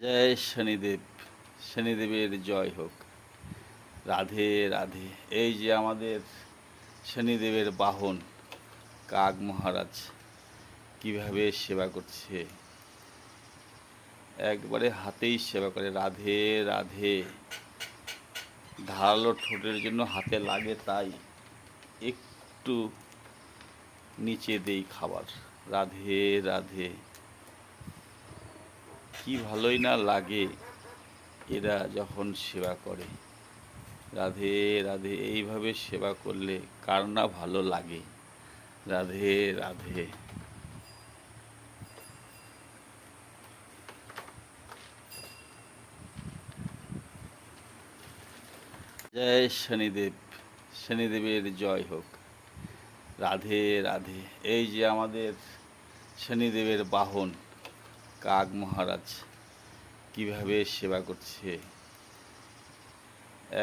জয় শনিদেব, শনিদেবের জয় হোক। রাধে রাধে। এই যে আমাদের শনিদেবের বাহন কাক মহারাজ কিভাবে সেবা করছে, একবারে হাতেই সেবা করে। রাধে রাধে। ধারালো ঠোঁটের জন্য হাতে লাগে, তাই একটু নিচে দেই খাবার। রাধে রাধে। কি ভালোই না লাগে এরা যখন সেবা করে। রাধে রাধে। এইভাবে সেবা করলে কার না ভালো লাগে। রাধে রাধে। জয় শনিদেব, শনিদেবের জয় হোক। রাধে রাধে। এই যে আমাদের শনিদেবের বাহন কাক মহারাজ কিভাবে সেবা করছে,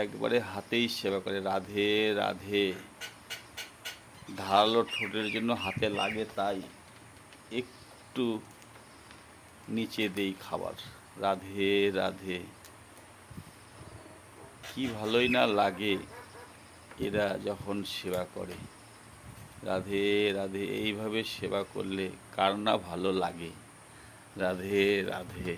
একবারে হাতেই সেবা করে। রাধে রাধে। ধারালো ঠোঁটের জন্য হাতে লাগে, তাই একটু নিচে দেই খাবার। রাধে রাধে। কি ভালোই না লাগে এরা যখন সেবা করে। রাধে রাধে। এইভাবে সেবা করলে কার না ভালো লাগে। রাধে রাধে।